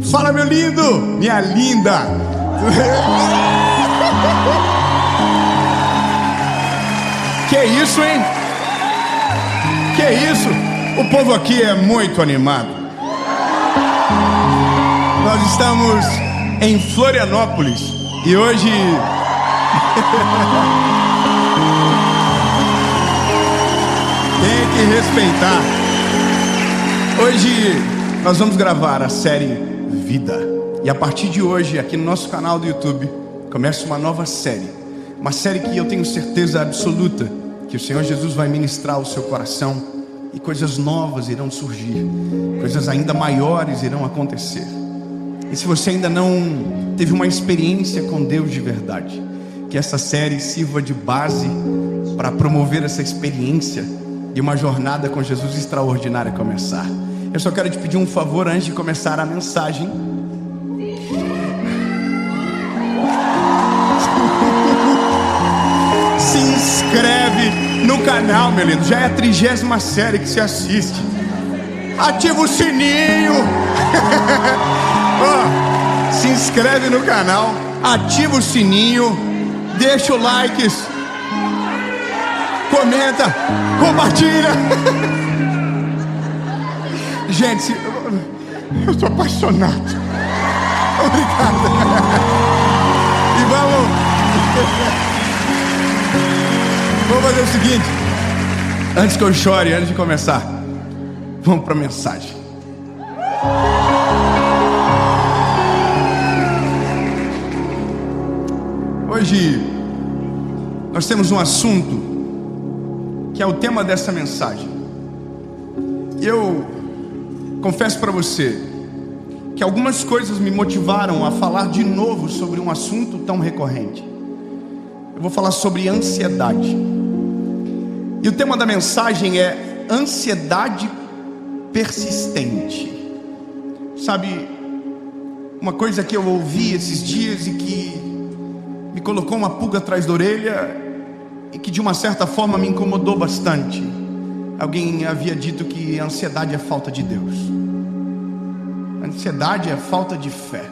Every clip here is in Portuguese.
Fala, meu lindo, minha linda. Que isso, hein? Que isso? O povo aqui é muito animado. Nós estamos em Florianópolis e hoje tem que respeitar. Hoje nós vamos gravar a série Vida. E a partir de hoje, aqui no nosso canal do YouTube, começa uma nova série. Uma série que eu tenho certeza absoluta que o Senhor Jesus vai ministrar ao seu coração. E coisas novas irão surgir. Coisas ainda maiores irão acontecer. E se você ainda não teve uma experiência com Deus de verdade, que essa série sirva de base para promover essa experiência e uma jornada com Jesus extraordinária começar. Eu só quero te pedir um favor antes de começar a mensagem. Se inscreve no canal, meu lindo. Já é a 30ª série que você assiste. Ativa o sininho. Se inscreve no canal, ativa o sininho, deixa o like, comenta, compartilha. Gente, eu estou apaixonado. Obrigado. E vamos fazer o seguinte. Antes que eu chore, antes de começar, vamos para a mensagem. Hoje nós temos um assunto que é o tema dessa mensagem. Eu confesso para você que algumas coisas me motivaram a falar de novo sobre um assunto tão recorrente. Eu vou falar sobre ansiedade. E o tema da mensagem é ansiedade persistente. Sabe, uma coisa que eu ouvi esses dias e que me colocou uma pulga atrás da orelha e que de uma certa forma me incomodou bastante. Alguém havia dito que a ansiedade é falta de Deus. A ansiedade é falta de fé.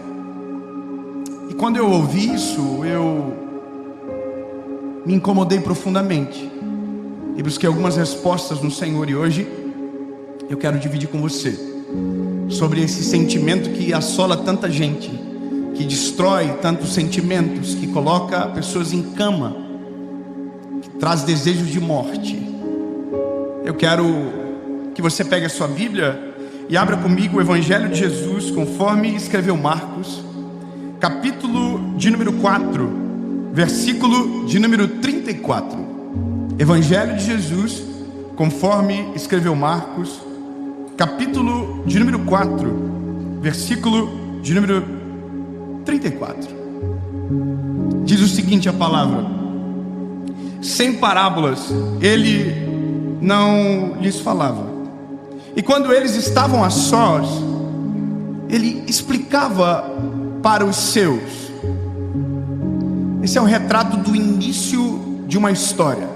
E quando eu ouvi isso, eu me incomodei profundamente e busquei algumas respostas no Senhor. E hoje eu quero dividir com você sobre esse sentimento que assola tanta gente, que destrói tantos sentimentos, que coloca pessoas em cama, que traz desejos de morte. Eu quero que você pegue a sua Bíblia e abra comigo o Evangelho de Jesus, conforme escreveu Marcos, capítulo de número 4, versículo de número 34. Evangelho de Jesus, conforme escreveu Marcos, capítulo de número 4, versículo de número 34. Diz o seguinte a palavra: sem parábolas ele não lhes falava, e quando eles estavam a sós, ele explicava para os seus. Esse é o retrato do início de uma história.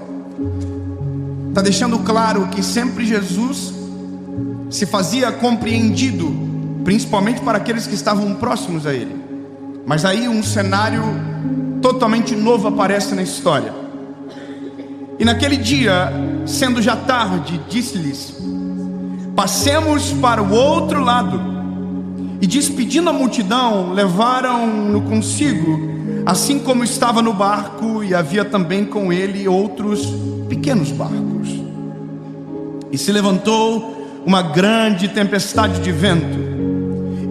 Está deixando claro que sempre Jesus se fazia compreendido, principalmente para aqueles que estavam próximos a ele. Mas aí um cenário totalmente novo aparece na história. E naquele dia, sendo já tarde, disse-lhes: passemos para o outro lado. E despedindo a multidão, levaram-no consigo, assim como estava no barco, e havia também com ele outros pequenos barcos. E se levantou uma grande tempestade de vento,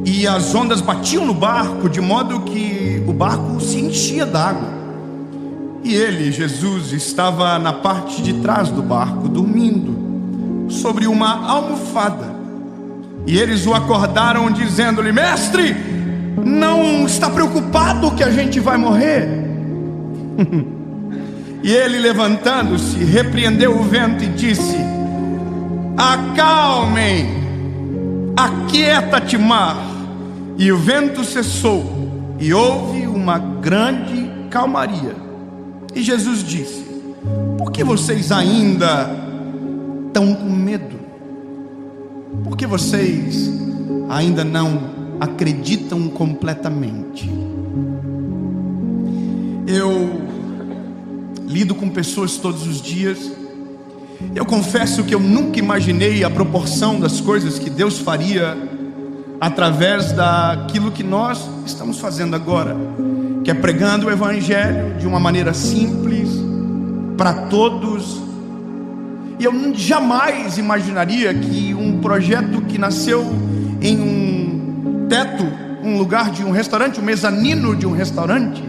e as ondas batiam no barco, de modo que o barco se enchia d'água. E ele, Jesus, estava na parte de trás do barco, dormindo sobre uma almofada. E eles o acordaram, dizendo-lhe: mestre, não está preocupado que a gente vai morrer? E ele, levantando-se, repreendeu o vento e disse: acalmem, aquieta-te, mar. E o vento cessou, e houve uma grande calmaria. E Jesus disse: por que vocês ainda estão com medo? Por que vocês ainda não acreditam completamente. Eu lido com pessoas todos os dias. Eu confesso que eu nunca imaginei a proporção das coisas que Deus faria através daquilo que nós estamos fazendo agora, que é pregando o Evangelho de uma maneira simples, para todos. E eu jamais imaginaria que um projeto que nasceu em um teto, um lugar de um restaurante, um mezanino de um restaurante,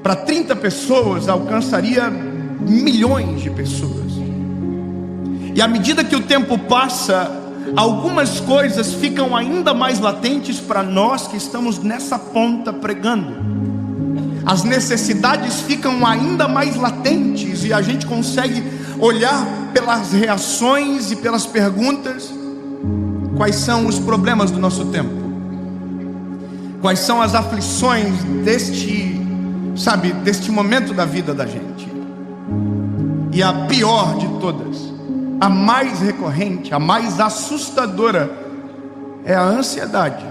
para 30 pessoas, alcançaria milhões de pessoas. E à medida que o tempo passa, algumas coisas ficam ainda mais latentes para nós que estamos nessa ponta pregando. As necessidades ficam ainda mais latentes e a gente consegue olhar pelas reações e pelas perguntas quais são os problemas do nosso tempo, quais são as aflições deste momento da vida da gente. E a pior de todas, a mais recorrente, a mais assustadora, é a ansiedade.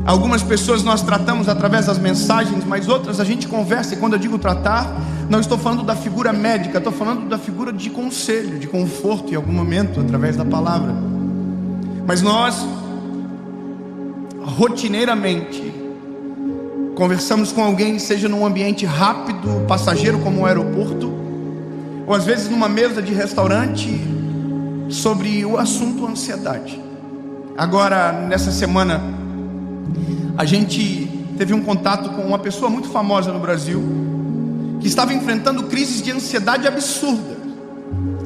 Algumas pessoas nós tratamos através das mensagens, mas outras a gente conversa. E quando eu digo tratar, não estou falando da figura médica, estou falando da figura de conselho, de conforto em algum momento, através da palavra. Mas nós, rotineiramente, conversamos com alguém, seja num ambiente rápido, passageiro como um aeroporto, ou às vezes numa mesa de restaurante, sobre o assunto ansiedade. Agora, nessa semana, a gente teve um contato com uma pessoa muito famosa no Brasil, que estava enfrentando crises de ansiedade absurda,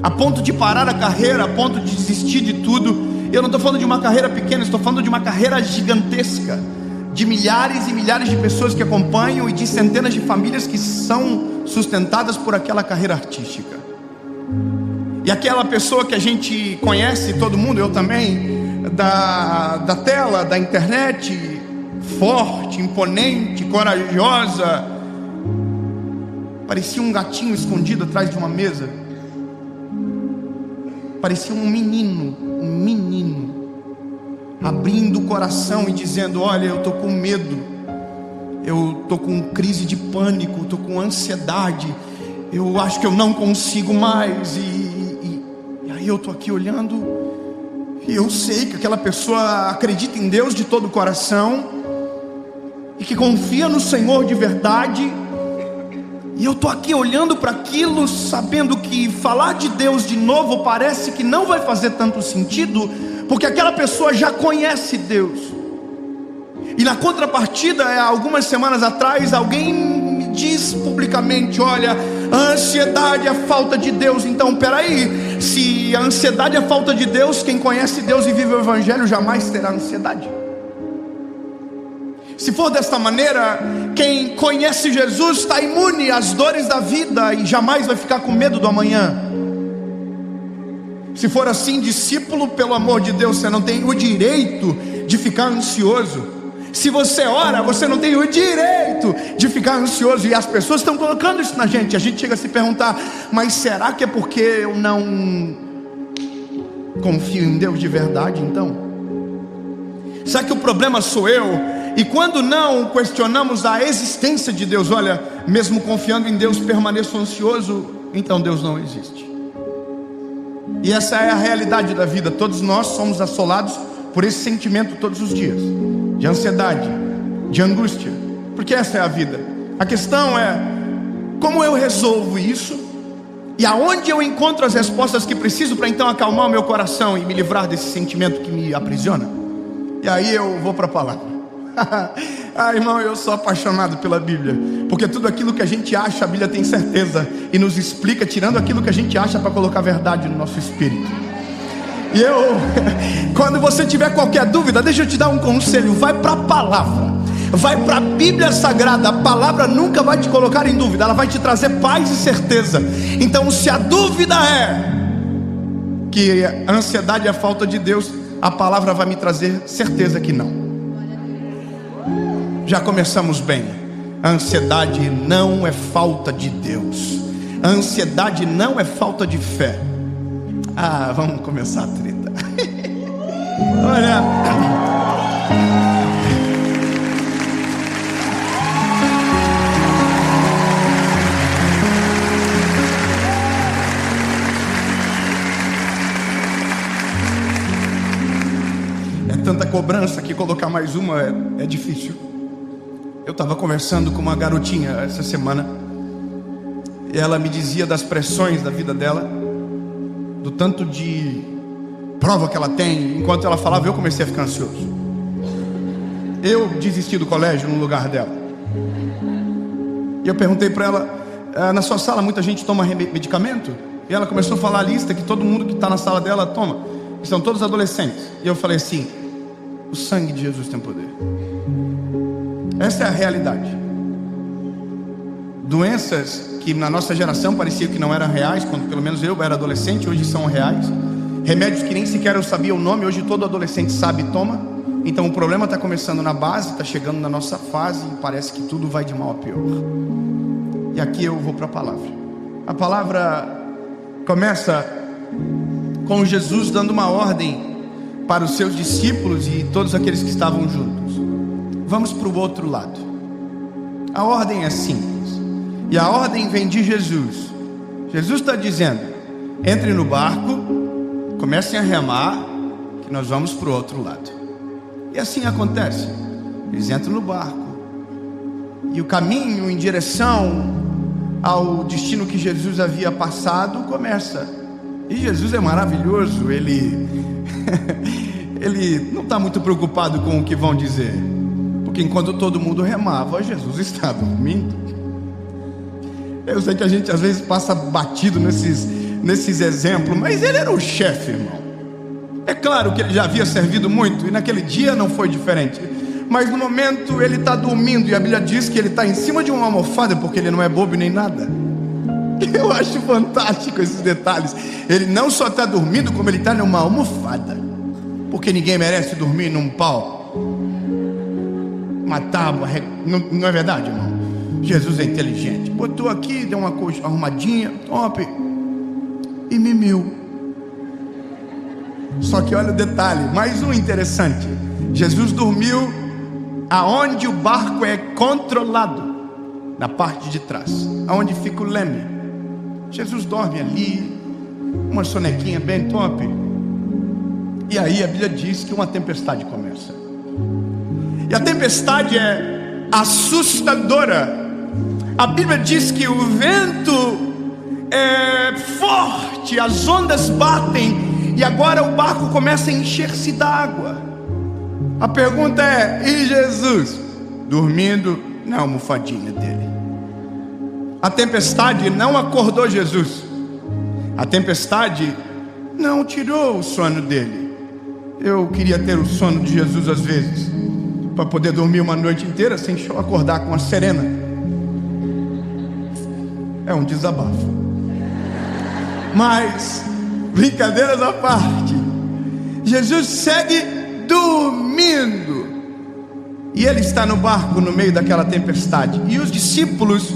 a ponto de parar a carreira, a ponto de desistir de tudo. Eu não estou falando de uma carreira pequena, estou falando de uma carreira gigantesca, de milhares e milhares de pessoas que acompanham e de centenas de famílias que são sustentadas por aquela carreira artística. E aquela pessoa que a gente conhece, todo mundo, eu também, da tela, da internet, forte, imponente, corajosa, parecia um gatinho escondido atrás de uma mesa, parecia um menino, abrindo o coração e dizendo: olha, eu estou com medo, eu estou com crise de pânico, estou com ansiedade, eu acho que eu não consigo mais. E aí eu estou aqui olhando, e eu sei que aquela pessoa acredita em Deus de todo o coração, e que confia no Senhor de verdade. E eu estou aqui olhando para aquilo, sabendo que falar de Deus de novo parece que não vai fazer tanto sentido, porque aquela pessoa já conhece Deus. E na contrapartida, algumas semanas atrás, alguém me diz publicamente: olha, a ansiedade é falta de Deus. Então, peraí, se a ansiedade é falta de Deus, quem conhece Deus e vive o Evangelho jamais terá ansiedade. Se for desta maneira, quem conhece Jesus está imune às dores da vida e jamais vai ficar com medo do amanhã. Se for assim, discípulo, pelo amor de Deus, você não tem o direito de ficar ansioso. Se você ora, você não tem o direito de ficar ansioso. E as pessoas estão colocando isso na gente. A gente chega a se perguntar: mas será que é porque eu não confio em Deus de verdade então? Será que o problema sou eu? E quando não questionamos a existência de Deus, olha, mesmo confiando em Deus, permaneço ansioso, então Deus não existe. E essa é a realidade da vida. Todos nós somos assolados por esse sentimento todos os dias, de ansiedade, de angústia, porque essa é a vida. A questão é: como eu resolvo isso? E aonde eu encontro as respostas que preciso para então acalmar o meu coração e me livrar desse sentimento que me aprisiona? E aí eu vou para a palavra. Irmão, eu sou apaixonado pela Bíblia, porque tudo aquilo que a gente acha, a Bíblia tem certeza e nos explica, tirando aquilo que a gente acha para colocar verdade no nosso espírito. E quando você tiver qualquer dúvida, deixa eu te dar um conselho: vai para a palavra, vai para a Bíblia Sagrada. A palavra nunca vai te colocar em dúvida, ela vai te trazer paz e certeza. Então, se a dúvida é que a ansiedade é a falta de Deus, a palavra vai me trazer certeza que não. Já começamos bem. A ansiedade não é falta de Deus, a ansiedade não é falta de fé. Vamos começar a treta. Olha, cobrança que colocar mais uma é difícil. Eu estava conversando com uma garotinha essa semana, e ela me dizia das pressões da vida dela, do tanto de prova que ela tem. Enquanto ela falava, eu comecei a ficar ansioso. Eu desisti do colégio no lugar dela. E eu perguntei para ela, na sua sala muita gente toma medicamento? E ela começou a falar a lista que todo mundo que está na sala dela toma. E são todos adolescentes. E eu falei assim, o sangue de Jesus tem poder. Essa é a realidade. Doenças que na nossa geração pareciam que não eram reais, quando pelo menos eu era adolescente, hoje são reais. Remédios que nem sequer eu sabia o nome, hoje todo adolescente sabe e toma. Então o problema está começando na base, está chegando na nossa fase e parece que tudo vai de mal a pior. E aqui eu vou para a palavra. A palavra começa com Jesus dando uma ordem para os seus discípulos e todos aqueles que estavam juntos. Vamos para o outro lado. A ordem é simples, e a ordem vem de Jesus. Jesus está dizendo, entre no barco, comecem a remar, que nós vamos para o outro lado. E assim acontece. Eles entram no barco, e o caminho em direção ao destino que Jesus havia passado começa. E Jesus é maravilhoso. Ele não está muito preocupado com o que vão dizer, porque enquanto todo mundo remava, Jesus está dormindo. Eu sei que a gente às vezes passa batido nesses exemplos, mas ele era o chefe, irmão. É claro que ele já havia servido muito, e naquele dia não foi diferente. Mas no momento ele está dormindo, e a Bíblia diz que ele está em cima de uma almofada, porque ele não é bobo nem nada. Eu acho fantástico esses detalhes. Ele não só está dormindo, como ele está numa almofada, porque ninguém merece dormir num pau, uma tábua. Não é verdade, irmão? Jesus é inteligente, botou aqui, deu uma coisa arrumadinha, top, e mimiu. Só que olha o detalhe, mais um interessante. Jesus dormiu aonde o barco é controlado, na parte de trás, aonde fica o leme. Jesus dorme ali, uma sonequinha bem top. E aí a Bíblia diz que uma tempestade começa. E a tempestade é assustadora. A Bíblia diz que o vento é forte, as ondas batem, e agora o barco começa a encher-se d'água. A pergunta é, e Jesus? Dormindo na almofadinha dele. A tempestade não acordou Jesus. A tempestade não tirou o sono dele. Eu queria ter o sono de Jesus às vezes, para poder dormir uma noite inteira sem acordar com a serena. É um desabafo. Mas, brincadeiras à parte, Jesus segue dormindo, e ele está no barco no meio daquela tempestade. E os discípulos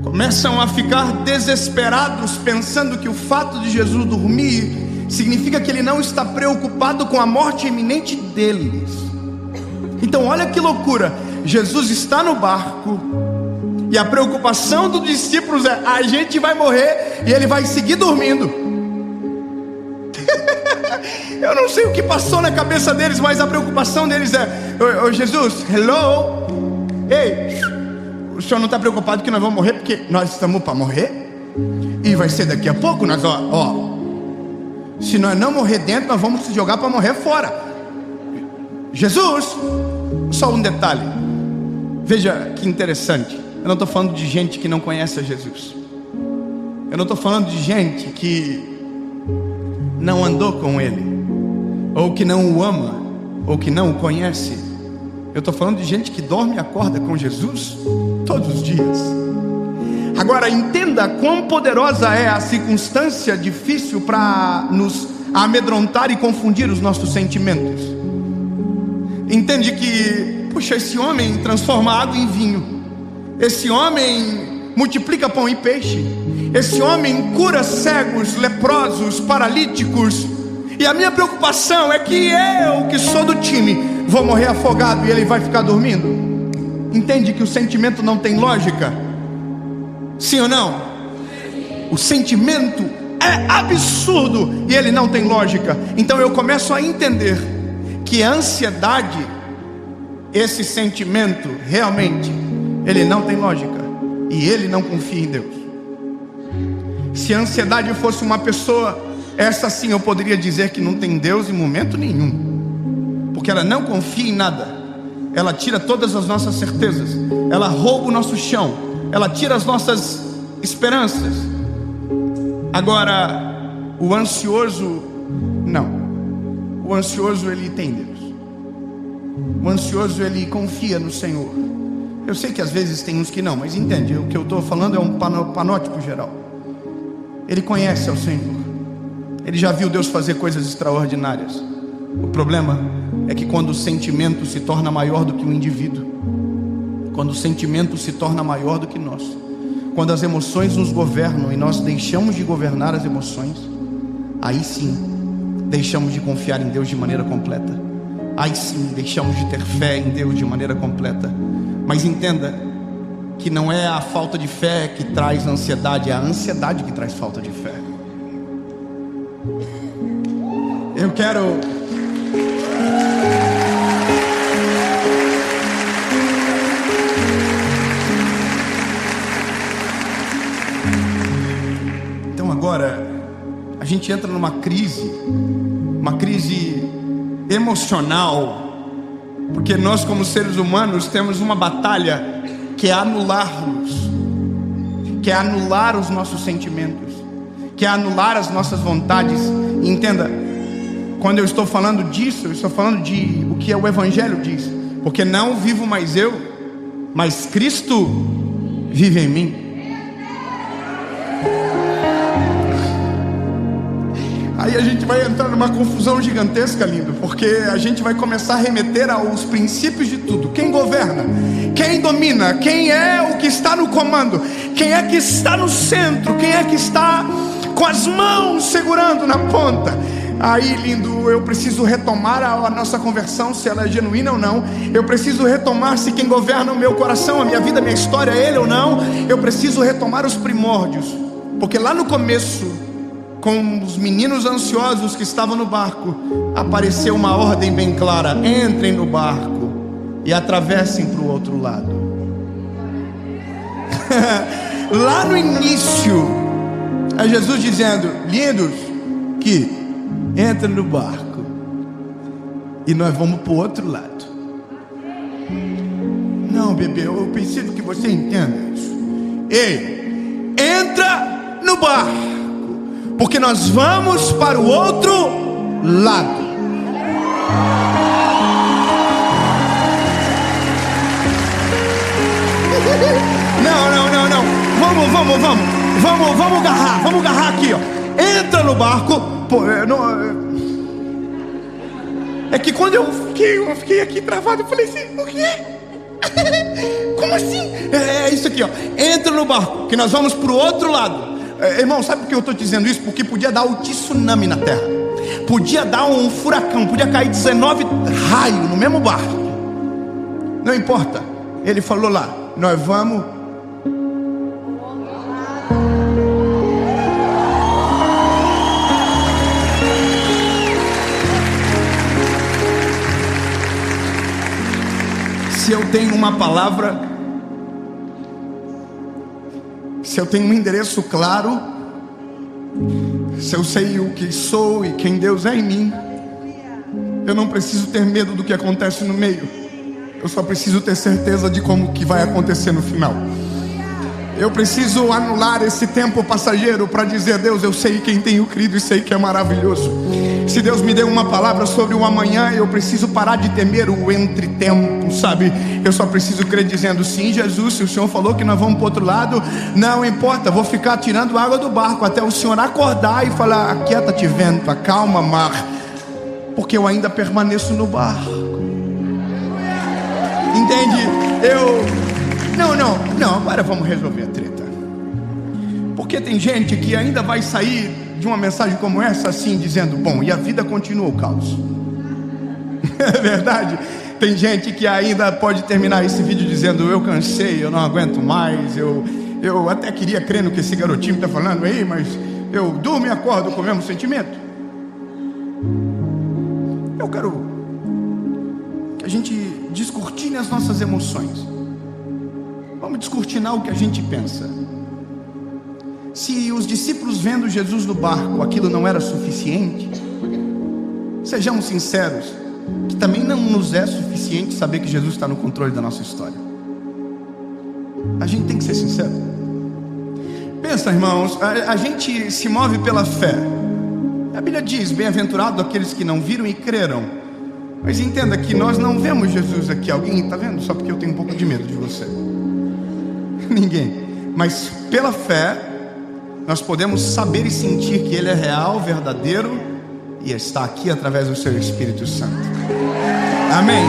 começam a ficar desesperados, pensando que o fato de Jesus dormir significa que ele não está preocupado com a morte iminente deles. Então olha que loucura, Jesus está no barco, e a preocupação dos discípulos é, a gente vai morrer, e ele vai seguir dormindo. Eu não sei o que passou na cabeça deles, mas a preocupação deles é, ô Jesus, hello, ei, o senhor não está preocupado que nós vamos morrer, porque nós estamos para morrer, e vai ser daqui a pouco. Nós, se nós não morrer dentro, nós vamos se jogar para morrer fora. Jesus, só um detalhe, veja que interessante. Eu não estou falando de gente que não conhece a Jesus. Eu não estou falando de gente que não andou com ele, ou que não o ama, ou que não o conhece. Eu estou falando de gente que dorme e acorda com Jesus todos os dias. Agora entenda quão poderosa é a circunstância difícil para nos amedrontar e confundir os nossos sentimentos. Entende que, puxa, esse homem transforma água em vinho, esse homem multiplica pão e peixe, esse homem cura cegos, leprosos, paralíticos, e a minha preocupação é que eu, que sou do time, vou morrer afogado e ele vai ficar dormindo. Entende que o sentimento não tem lógica? Sim ou não? O sentimento é absurdo e ele não tem lógica. Então eu começo a entender que a ansiedade, esse sentimento, realmente, ele não tem lógica. E ele não confia em Deus. Se a ansiedade fosse uma pessoa, essa sim eu poderia dizer que não tem Deus em momento nenhum. Porque ela não confia em nada. Ela tira todas as nossas certezas. Ela rouba o nosso chão. Ela tira as nossas esperanças. Agora, o ansioso, não. O ansioso, ele tem Deus. O ansioso, ele confia no Senhor. Eu sei que às vezes tem uns que não, mas entende, o que eu estou falando é um panótipo geral. Ele conhece ao Senhor. Ele já viu Deus fazer coisas extraordinárias. O problema é que quando o sentimento se torna maior do que o indivíduo, quando o sentimento se torna maior do que nós, quando as emoções nos governam e nós deixamos de governar as emoções, aí sim, deixamos de confiar em Deus de maneira completa. Aí sim, deixamos de ter fé em Deus de maneira completa. Mas entenda que não é a falta de fé que traz ansiedade, é a ansiedade que traz falta de fé. Eu quero... Então agora, a gente entra numa crise emocional, porque nós como seres humanos temos uma batalha que é anular-nos, que é anular os nossos sentimentos, que é anular as nossas vontades. E entenda, quando eu estou falando disso, eu estou falando de o que o Evangelho diz, porque não vivo mais eu, mas Cristo vive em mim. Aí a gente vai entrar numa confusão gigantesca, lindo, porque a gente vai começar a remeter aos princípios de tudo. Quem governa? Quem domina? Quem é o que está no comando? Quem é que está no centro? Quem é que está com as mãos segurando na ponta? Aí, lindo, eu preciso retomar a nossa conversão, se ela é genuína ou não. Eu preciso retomar se quem governa o meu coração, a minha vida, a minha história, é Ele ou não. Eu preciso retomar os primórdios, porque lá no começo, com os meninos ansiosos que estavam no barco, apareceu uma ordem bem clara: entrem no barco e atravessem para o outro lado. Lá no início, é Jesus dizendo: lindos, que entrem no barco e nós vamos para o outro lado. Não, bebê, eu preciso que você entenda isso. Ei, entra no barco, porque nós vamos para o outro lado. Não. Vamos agarrar aqui, ó. Entra no barco. Pô, é que quando eu fiquei aqui travado, eu falei assim: o quê? Como assim? É isso aqui, ó. Entra no barco, que nós vamos para o outro lado. Irmão, sabe por que eu estou dizendo isso? Porque podia dar um tsunami na terra, podia dar um furacão, podia cair 19 raios no mesmo barco. Não importa. Ele falou lá: nós vamos. Se eu tenho uma palavra, se eu tenho um endereço claro, se eu sei o que sou e quem Deus é em mim, eu não preciso ter medo do que acontece no meio. Eu só preciso ter certeza de como que vai acontecer no final. Eu preciso anular esse tempo passageiro para dizer: Deus, eu sei quem tenho crido e sei que é maravilhoso. Se Deus me deu uma palavra sobre o amanhã, eu preciso parar de temer o entretempo, sabe? Eu só preciso crer dizendo: sim, Jesus, se o Senhor falou que nós vamos para o outro lado, não importa, vou ficar tirando água do barco até o Senhor acordar e falar: aquieta-te vento, acalma mar, porque eu ainda permaneço no barco. Entende? Não, agora vamos resolver a treta. Porque tem gente que ainda vai sair de uma mensagem como essa assim, dizendo: bom, e a vida continua o caos. É verdade? Tem gente que ainda pode terminar esse vídeo dizendo: eu cansei, eu não aguento mais, eu até queria crer no que esse garotinho está falando aí, mas eu durmo e acordo com o mesmo sentimento. Eu quero gente descortine as nossas emoções. Vamos descortinar o que a gente pensa. Se os discípulos vendo Jesus no barco, aquilo não era suficiente, sejamos sinceros, que também não nos é suficiente saber que Jesus está no controle da nossa história. A gente tem que ser sincero. Pensa, irmãos, a gente se move pela fé. A Bíblia diz: bem-aventurado aqueles que não viram e creram. Mas entenda que nós não vemos Jesus aqui. Alguém está vendo? Só porque eu tenho um pouco de medo de você. Ninguém. Mas pela fé nós podemos saber e sentir que Ele é real, verdadeiro e está aqui através do seu Espírito Santo. Amém.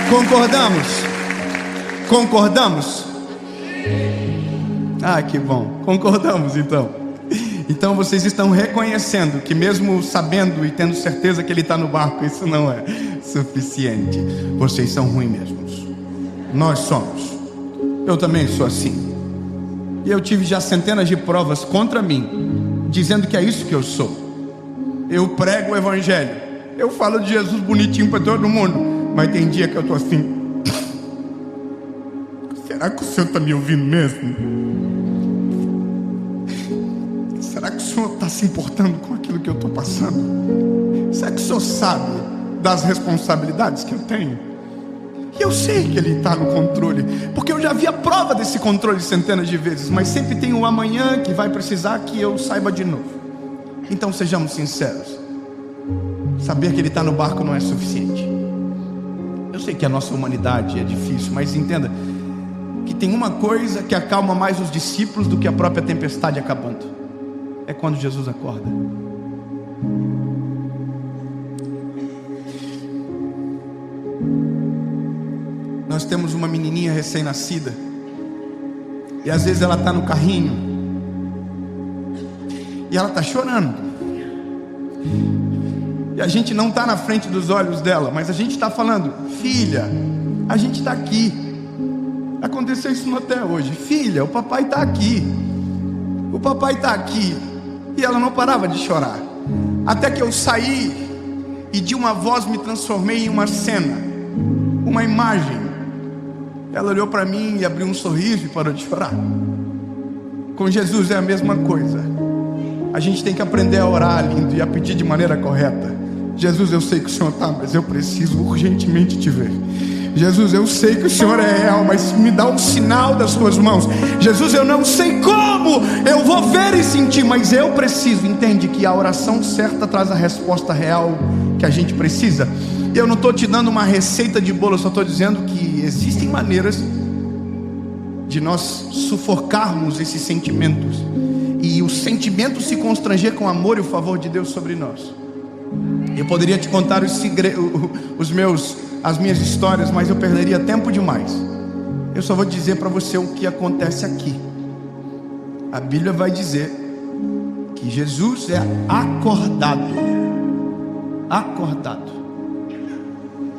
Concordamos? Concordamos? Ah, que bom. Concordamos então. Então vocês estão reconhecendo que mesmo sabendo e tendo certeza que Ele está no barco, isso não é suficiente. Vocês são ruins mesmos. Nós somos. Eu também sou assim. E eu tive já centenas de provas contra mim, dizendo que é isso que eu sou. Eu prego o Evangelho, eu falo de Jesus bonitinho para todo mundo, mas tem dia que eu estou assim: será que o Senhor está me ouvindo mesmo? Será que o Senhor está se importando com aquilo que eu estou passando? Será que o Senhor sabe das responsabilidades que eu tenho? E eu sei que Ele está no controle, porque eu já vi a prova desse controle centenas de vezes, mas sempre tem um amanhã que vai precisar que eu saiba de novo. Então sejamos sinceros, saber que Ele está no barco não é suficiente. Eu sei que a nossa humanidade é difícil, mas entenda que tem uma coisa que acalma mais os discípulos do que a própria tempestade acabando: é quando Jesus acorda. Nós temos uma menininha recém-nascida, e às vezes ela está no carrinho e ela está chorando, e a gente não está na frente dos olhos dela, mas a gente está falando: filha, a gente está aqui. Aconteceu isso até hoje: filha, o papai está aqui, o papai está aqui. E ela não parava de chorar, até que eu saí e de uma voz me transformei em uma cena, uma imagem. Ela olhou para mim e abriu um sorriso e parou de chorar. Com Jesus é a mesma coisa. A gente tem que aprender a orar, lindo, e a pedir de maneira correta. Jesus, eu sei que o Senhor está, mas eu preciso urgentemente te ver. Jesus, eu sei que o Senhor é real, mas me dá um sinal das tuas mãos. Jesus, eu não sei como eu vou ver e sentir, mas eu preciso. Entende que a oração certa traz a resposta real que a gente precisa. Eu não estou te dando uma receita de bolo, eu só estou dizendo que existem maneiras de nós sufocarmos esses sentimentos, e o sentimento se constranger com o amor e o favor de Deus sobre nós. Eu poderia te contar as minhas histórias, mas eu perderia tempo demais. Eu só vou dizer para você o que acontece aqui. A Bíblia vai dizer que Jesus é acordado. Acordado.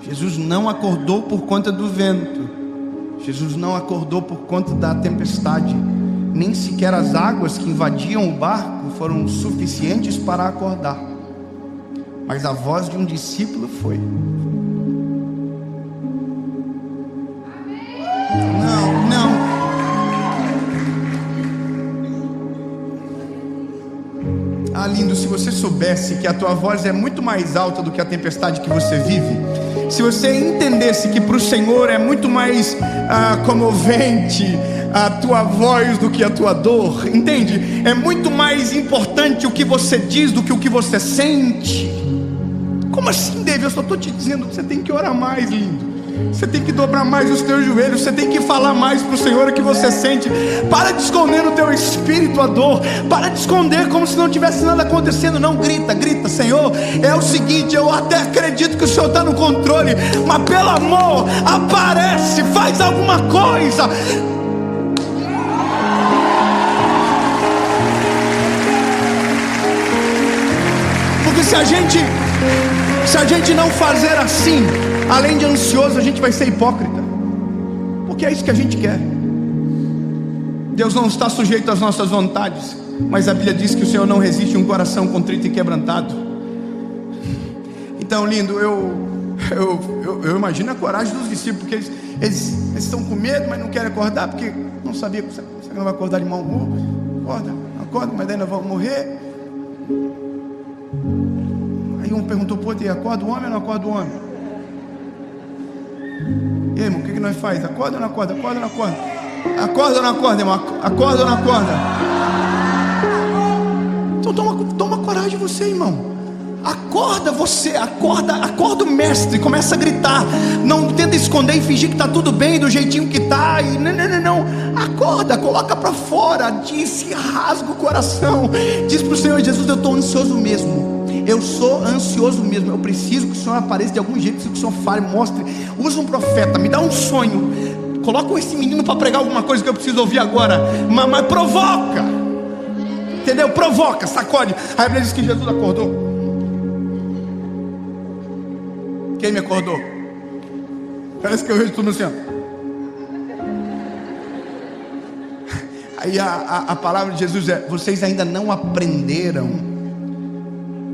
Jesus não acordou por conta do vento. Jesus não acordou por conta da tempestade. Nem sequer as águas que invadiam o barco foram suficientes para acordar. Mas a voz de um discípulo foi. Não. Ah, lindo, se você soubesse que a tua voz é muito mais alta do que a tempestade que você vive, se você entendesse que para o Senhor é muito mais comovente a tua voz do que a tua dor, entende? É muito mais importante o que você diz do que o que você sente. Como assim, David? Eu só estou te dizendo que você tem que orar mais, lindo. Você tem que dobrar mais os teus joelhos. Você tem que falar mais para o Senhor o que você sente. Para de esconder no teu espírito a dor. Para de esconder como se não tivesse nada acontecendo. Não, grita, Senhor, é o seguinte: eu até acredito que o Senhor está no controle, mas pelo amor, aparece, faz alguma coisa. Porque se a gente não fazer assim, além de ansioso, a gente vai ser hipócrita, porque é isso que a gente quer. Deus não está sujeito às nossas vontades. mas a Bíblia diz que o Senhor não resiste um coração contrito e quebrantado. Então, lindo, eu imagino a coragem dos discípulos, porque eles estão com medo, mas não querem acordar, porque não sabia que você não vai acordar de mau humor. Acorda, mas daí nós vamos morrer. Aí um perguntou para o outro: acorda o homem ou não acorda o homem? E aí, irmão, o que nós faz? Acorda ou não acorda? Acorda ou não acorda? Acorda ou não acorda, irmão? Acorda ou não acorda? Então toma coragem você, irmão. Acorda você, acorda o mestre, começa a gritar. Não tenta esconder e fingir que está tudo bem do jeitinho que está. Não. Acorda, coloca para fora, diz, rasga o coração. Diz para o Senhor Jesus: eu estou ansioso mesmo. Eu sou ansioso mesmo. Eu preciso que o Senhor apareça de algum jeito, que o Senhor fale, mostre. Usa um profeta, me dá um sonho. Coloca esse menino para pregar alguma coisa que eu preciso ouvir agora. Mas provoca. Entendeu? Provoca, sacode. A Bíblia diz que Jesus acordou. Quem me acordou? Parece que eu vejo tudo assim, ó. Aí a palavra de Jesus é: vocês ainda não aprenderam.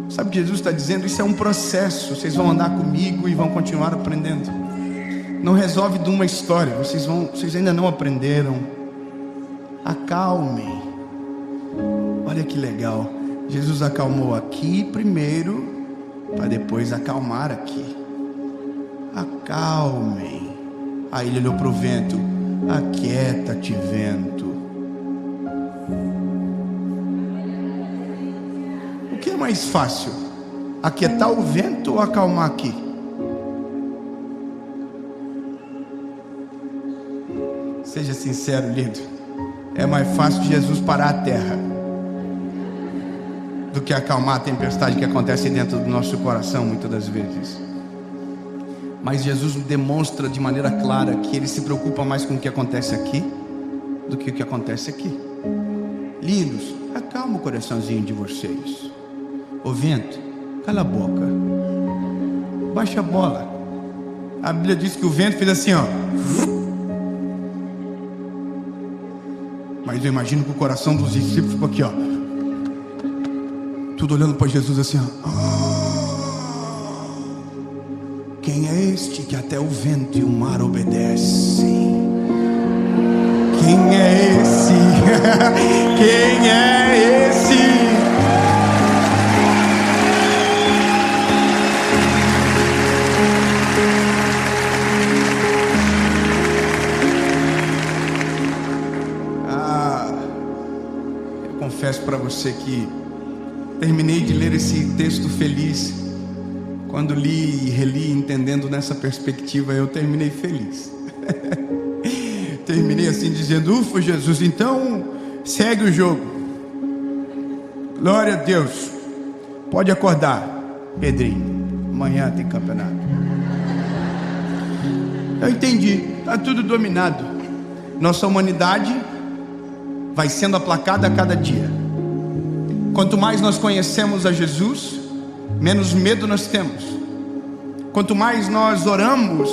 Sabe o que Jesus está dizendo? Isso é um processo. Vocês vão andar comigo e vão continuar aprendendo. Não resolve de uma história. Vocês ainda não aprenderam. Acalmem. Olha que legal. Jesus acalmou aqui primeiro, para depois acalmar aqui. Acalmem. Aí ele olhou para o vento: aquieta-te, vento. O que é mais fácil? Aquietar o vento ou acalmar aqui? Seja sincero, lindo. É mais fácil Jesus parar a terra do que acalmar a tempestade que acontece dentro do nosso coração muitas das vezes. Mas Jesus demonstra de maneira clara que Ele se preocupa mais com o que acontece aqui do que o que acontece aqui. Lindos, acalma o coraçãozinho de vocês. Ô vento, cala a boca, baixa a bola. A Bíblia diz que o vento fez assim, ó. Mas eu imagino que o coração dos discípulos ficou aqui, ó. Tudo olhando para Jesus assim, ó. Quem é este que até o vento e o mar obedecem? Quem é esse? Quem é esse? Eu confesso para você que terminei de ler esse texto feliz. Quando li e reli, entendendo nessa perspectiva, eu terminei feliz. Terminei assim dizendo: ufa, Jesus, então segue o jogo. Glória a Deus. Pode acordar, Pedrinho, amanhã tem campeonato. Eu entendi, está tudo dominado. Nossa humanidade vai sendo aplacada a cada dia. Quanto mais nós conhecemos a Jesus, menos medo nós temos. Quanto mais nós oramos,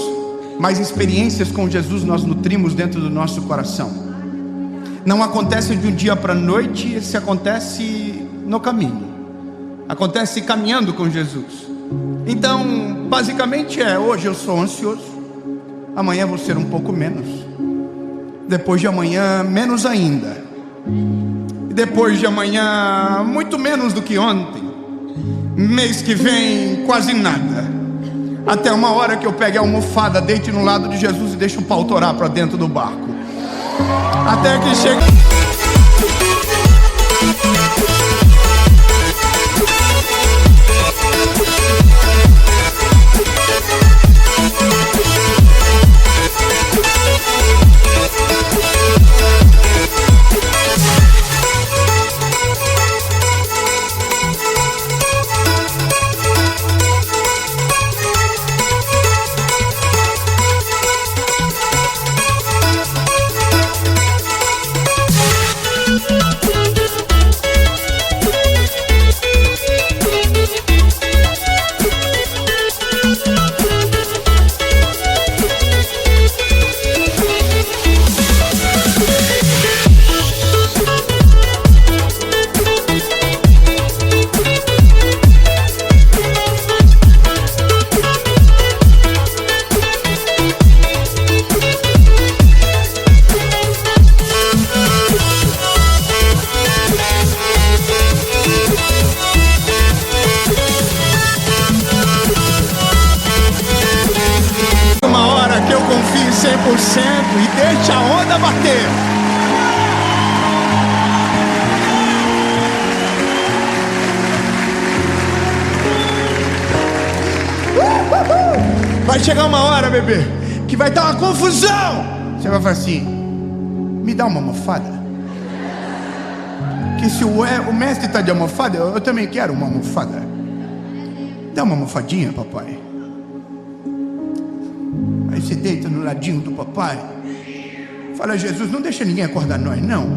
mais experiências com Jesus nós nutrimos dentro do nosso coração. Não acontece de um dia para a noite, isso acontece no caminho. Acontece caminhando com Jesus. Então, basicamente hoje eu sou ansioso, amanhã vou ser um pouco menos, depois de amanhã menos ainda, e depois de amanhã muito menos do que ontem, mês que vem quase nada, até uma hora que eu pegue a almofada, deite no lado de Jesus e deixe o pau torar para dentro do barco, até que chegue. Vai chegar uma hora, bebê, que vai dar uma confusão. Você vai falar assim: me dá uma almofada. Que se o mestre está de almofada, eu também quero uma almofada. Dá uma almofadinha, papai. Aí você deita no ladinho do papai. Fala: Jesus, não deixa ninguém acordar nós, não.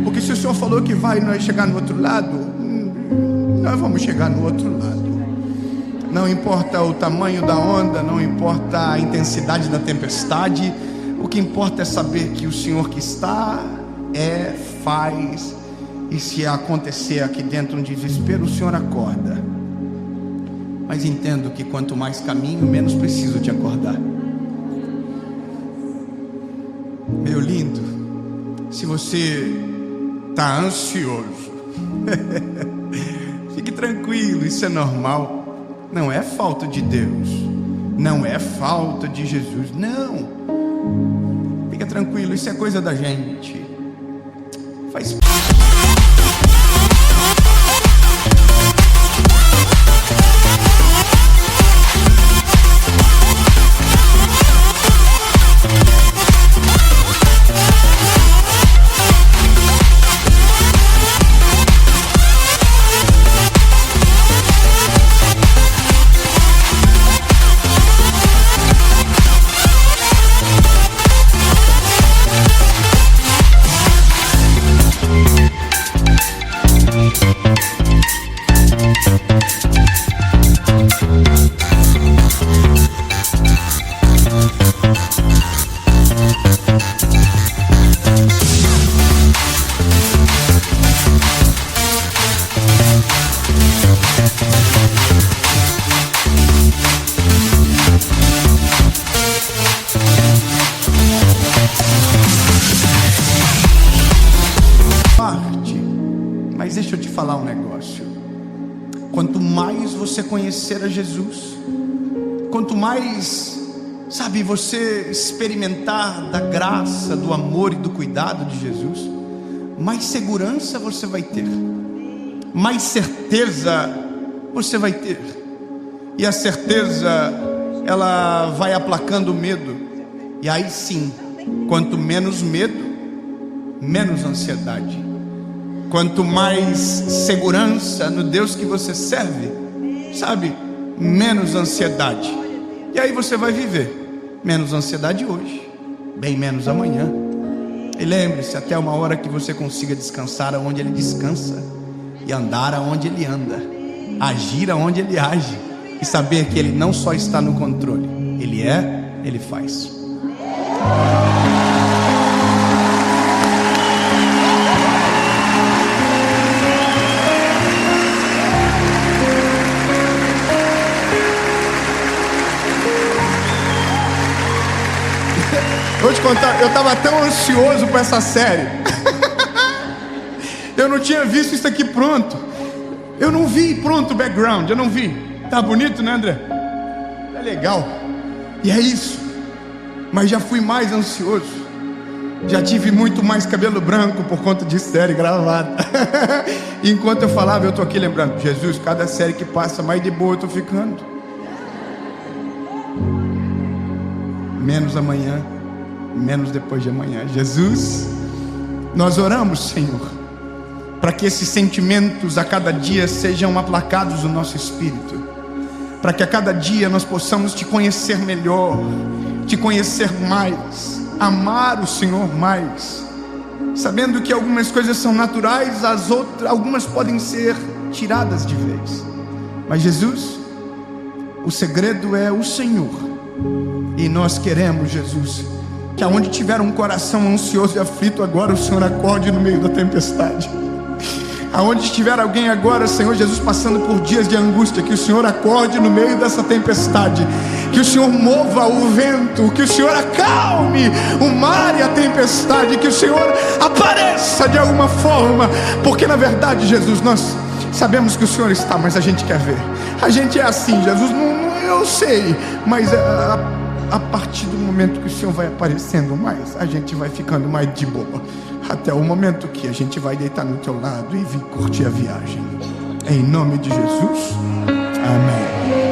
Porque se o Senhor falou que vai nós chegar no outro lado, nós vamos chegar no outro lado. Não importa o tamanho da onda, não importa a intensidade da tempestade. O que importa é saber que o Senhor que está, faz. E se acontecer aqui dentro um desespero, o Senhor acorda. Mas entendo que quanto mais caminho, menos preciso te acordar. Meu lindo, se você está ansioso, fique tranquilo, isso é normal. Não é falta de Deus, não é falta de Jesus, não. Fica tranquilo, isso é coisa da gente. Faz parte. Mas deixa eu te falar um negócio. Quanto mais você conhecer a Jesus, quanto mais, sabe, você experimentar da graça, do amor e do cuidado de Jesus, mais segurança você vai ter, mais certeza você vai ter. E a certeza, ela vai aplacando o medo. E aí sim, quanto menos medo, menos ansiedade. Quanto mais segurança no Deus que você serve, sabe, menos ansiedade. E aí você vai viver menos ansiedade hoje, bem menos amanhã. E lembre-se, até uma hora que você consiga descansar aonde Ele descansa, e andar aonde Ele anda, agir aonde Ele age, e saber que Ele não só está no controle, Ele faz. Vou te contar, eu estava tão ansioso para essa série. Eu não tinha visto isso aqui pronto. Eu não vi pronto o background, eu não vi. Tá bonito, né, André? É legal. E é isso. Mas já fui mais ansioso. Já tive muito mais cabelo branco por conta de série gravada. E enquanto eu falava, eu tô aqui lembrando: Jesus, cada série que passa, mais de boa eu tô ficando. Menos amanhã, menos depois de amanhã. Jesus, nós oramos, Senhor, para que esses sentimentos a cada dia sejam aplacados no nosso espírito, para que a cada dia nós possamos te conhecer melhor, te conhecer mais, amar o Senhor mais, sabendo que algumas coisas são naturais, algumas podem ser tiradas de vez. Mas Jesus, o segredo é o Senhor. E nós queremos, Jesus, que aonde tiver um coração ansioso e aflito agora, o Senhor acorde no meio da tempestade. Aonde estiver alguém agora, Senhor Jesus, passando por dias de angústia, que o Senhor acorde no meio dessa tempestade, que o Senhor mova o vento, que o Senhor acalme o mar e a tempestade, que o Senhor apareça de alguma forma, porque na verdade, Jesus, nós sabemos que o Senhor está, mas a gente quer ver. A gente é assim, Jesus, eu sei, mas a partir do momento que o Senhor vai aparecendo mais, a gente vai ficando mais de boa, até o momento que a gente vai deitar no teu lado e vir curtir a viagem. Em nome de Jesus, amém.